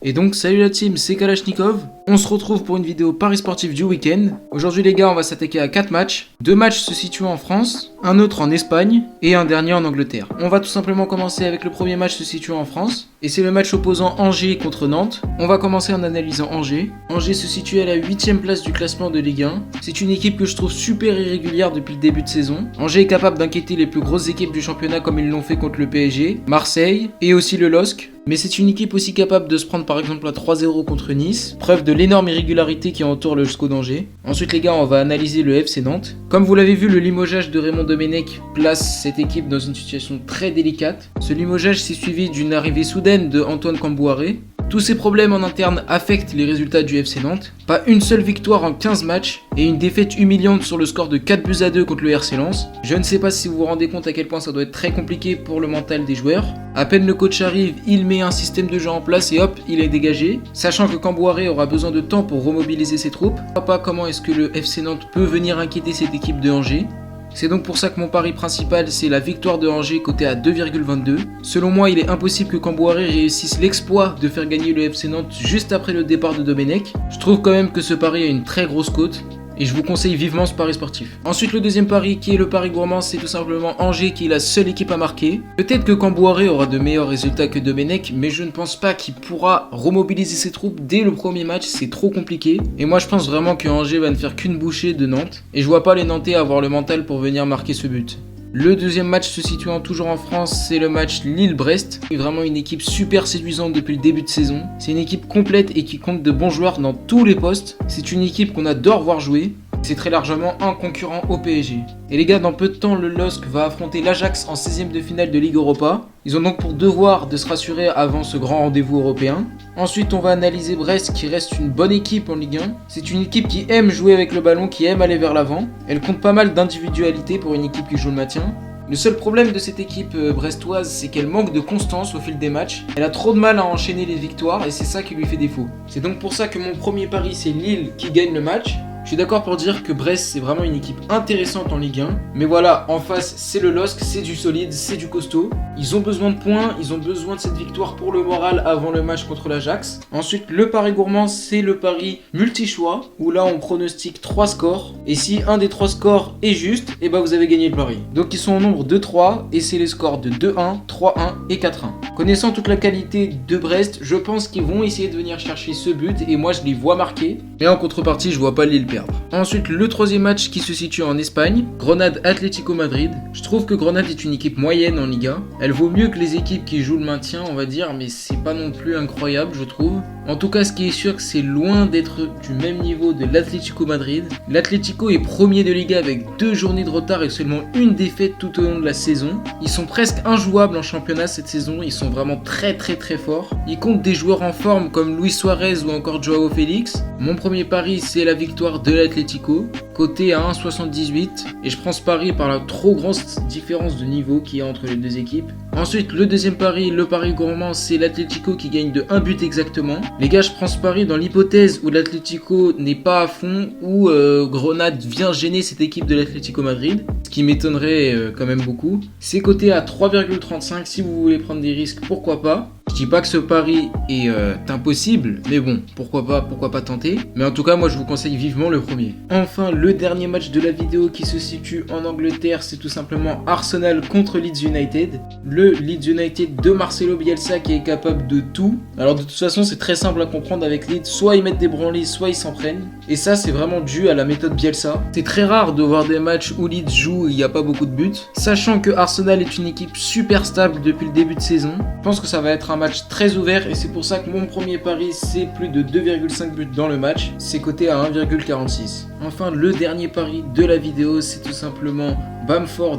Et donc salut la team, c'est Kalachnikov. On se retrouve pour une vidéo Paris sportif du week-end. Aujourd'hui les gars, on va s'attaquer à 4 matchs. 2 matchs se situant en France, un autre en Espagne et un dernier en Angleterre. On va tout simplement commencer avec le premier match se situant en France. Et c'est le match opposant Angers contre Nantes. On va commencer en analysant Angers. Angers se situe à la 8ème place du classement de Ligue 1. C'est une équipe que je trouve super irrégulière depuis le début de saison. Angers est capable d'inquiéter les plus grosses équipes du championnat comme ils l'ont fait contre le PSG, Marseille et aussi le LOSC. Mais c'est une équipe aussi capable de se prendre par exemple à 3-0 contre Nice, preuve de l'énorme irrégularité qui entoure le SCO d'Angers. Ensuite les gars, on va analyser le FC Nantes. Comme vous l'avez vu, le limogeage de Raymond Domenech place cette équipe dans une situation très délicate. Ce limogeage s'est suivi d'une arrivée soudaine de Antoine Cambouaré. Tous ces problèmes en interne affectent les résultats du FC Nantes. Pas une seule victoire en 15 matchs et une défaite humiliante sur le score de 4-2 contre le RC Lens. Je ne sais pas si vous vous rendez compte à quel point ça doit être très compliqué pour le mental des joueurs. À peine le coach arrive, il met un système de jeu en place et hop, il est dégagé. Sachant que Cambouaré aura besoin de temps pour remobiliser ses troupes. Je ne sais pas comment est-ce que le FC Nantes peut venir inquiéter cette équipe de Angers. C'est donc pour ça que mon pari principal, c'est la victoire de Angers coté à 2,22. Selon moi, il est impossible que Cambouaré réussisse l'exploit de faire gagner le FC Nantes juste après le départ de Domenech. Je trouve quand même que ce pari a une très grosse cote. Et je vous conseille vivement ce pari sportif. Ensuite, le deuxième pari qui est le pari gourmand, c'est tout simplement Angers qui est la seule équipe à marquer. Peut-être que Cambouaré aura de meilleurs résultats que Domenech, mais je ne pense pas qu'il pourra remobiliser ses troupes dès le premier match, c'est trop compliqué. Et moi je pense vraiment que Angers va ne faire qu'une bouchée de Nantes. Et je vois pas les Nantais avoir le mental pour venir marquer ce but. Le deuxième match se situant toujours en France, c'est le match Lille-Brest. C'est vraiment une équipe super séduisante depuis le début de saison. C'est une équipe complète et qui compte de bons joueurs dans tous les postes. C'est une équipe qu'on adore voir jouer. C'est très largement un concurrent au PSG. Et les gars, dans peu de temps, le LOSC va affronter l'Ajax en 16e de finale de Ligue Europa. Ils ont donc pour devoir de se rassurer avant ce grand rendez-vous européen. Ensuite, on va analyser Brest qui reste une bonne équipe en Ligue 1. C'est une équipe qui aime jouer avec le ballon, qui aime aller vers l'avant. Elle compte pas mal d'individualité pour une équipe qui joue le maintien. Le seul problème de cette équipe brestoise, c'est qu'elle manque de constance au fil des matchs. Elle a trop de mal à enchaîner les victoires et c'est ça qui lui fait défaut. C'est donc pour ça que mon premier pari, c'est Lille qui gagne le match. Je suis d'accord pour dire que Brest c'est vraiment une équipe intéressante en Ligue 1. Mais voilà, en face c'est le LOSC, c'est du solide, c'est du costaud. Ils ont besoin de points, ils ont besoin de cette victoire pour le moral avant le match contre l'Ajax. Ensuite le pari gourmand c'est le pari multi-choix où là on pronostique 3 scores. Et si un des 3 scores est juste, et bah vous avez gagné le pari. Donc ils sont au nombre de 3 et c'est les scores de 2-1, 3-1 et 4-1. Connaissant toute la qualité de Brest, je pense qu'ils vont essayer de venir chercher ce but et moi je les vois marquer. Mais en contrepartie je vois pas Lille perdre. Ensuite, le troisième match qui se situe en Espagne, Grenade-Atlético Madrid. Je trouve que Grenade est une équipe moyenne en Liga. Elle vaut mieux que les équipes qui jouent le maintien, on va dire, mais c'est pas non plus incroyable, je trouve. En tout cas, ce qui est sûr, c'est loin d'être du même niveau de l'Atlético Madrid. L'Atlético est premier de Liga avec 2 journées de retard et seulement une défaite tout au long de la saison. Ils sont presque injouables en championnat cette saison, ils sont vraiment très forts. Ils comptent des joueurs en forme comme Luis Suarez ou encore Joao Félix. Mon premier pari, c'est la victoire de l'Atlético, coté à 1,78 et je prends ce pari par la trop grosse différence de niveau qu'il y a entre les deux équipes. Ensuite, le deuxième pari, le pari gourmand, c'est l'Atlético qui gagne de 1 but exactement. Les gars, je prends ce pari dans l'hypothèse où l'Atlético n'est pas à fond, où Grenade vient gêner cette équipe de l'Atlético Madrid, ce qui m'étonnerait quand même beaucoup. C'est coté à 3,35, si vous voulez prendre des risques, pourquoi pas. Je dis pas que ce pari est impossible, mais bon, pourquoi pas tenter. Mais en tout cas, moi je vous conseille vivement le premier. Enfin, le dernier match de la vidéo qui se situe en Angleterre, c'est tout simplement Arsenal contre Leeds United. Le Leeds United de Marcelo Bielsa qui est capable de tout. Alors de toute façon, c'est très simple à comprendre avec Leeds, soit ils mettent des branlées, soit ils s'en prennent. Et ça, c'est vraiment dû à la méthode Bielsa. C'est très rare de voir des matchs où Leeds joue et il n'y a pas beaucoup de buts. Sachant que Arsenal est une équipe super stable depuis le début de saison, je pense que ça va être un match très ouvert et c'est pour ça que mon premier pari c'est plus de 2,5 buts dans le match, c'est coté à 1,46. Enfin, le dernier pari de la vidéo, c'est tout simplement Bamford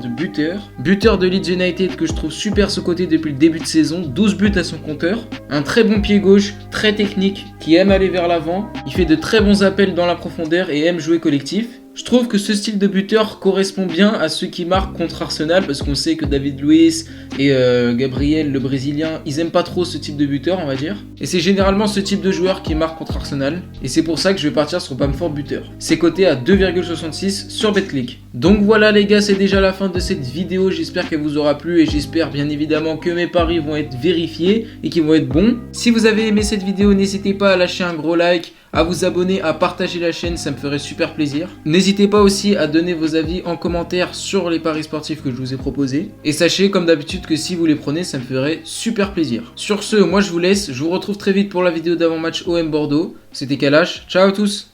buteur de Leeds United que je trouve super sous-coté depuis le début de saison, 12 buts à son compteur, un très bon pied gauche, très technique, qui aime aller vers l'avant, il fait de très bons appels dans la profondeur et aime jouer collectif. Je trouve que ce style de buteur correspond bien à ceux qui marquent contre Arsenal, parce qu'on sait que David Luiz et Gabriel, le Brésilien, ils aiment pas trop ce type de buteur, on va dire. Et c'est généralement ce type de joueur qui marque contre Arsenal, et c'est pour ça que je vais partir sur Bamford buteur. C'est coté à 2,66 sur Betclic. Donc voilà les gars, c'est déjà la fin de cette vidéo, j'espère qu'elle vous aura plu et j'espère bien évidemment que mes paris vont être vérifiés et qu'ils vont être bons. Si vous avez aimé cette vidéo, n'hésitez pas à lâcher un gros like, à vous abonner, à partager la chaîne, ça me ferait super plaisir. N'hésitez pas aussi à donner vos avis en commentaire sur les paris sportifs que je vous ai proposés. Et sachez comme d'habitude que si vous les prenez, ça me ferait super plaisir. Sur ce, moi je vous laisse, je vous retrouve très vite pour la vidéo d'avant-match OM Bordeaux. C'était Kalash, ciao à tous.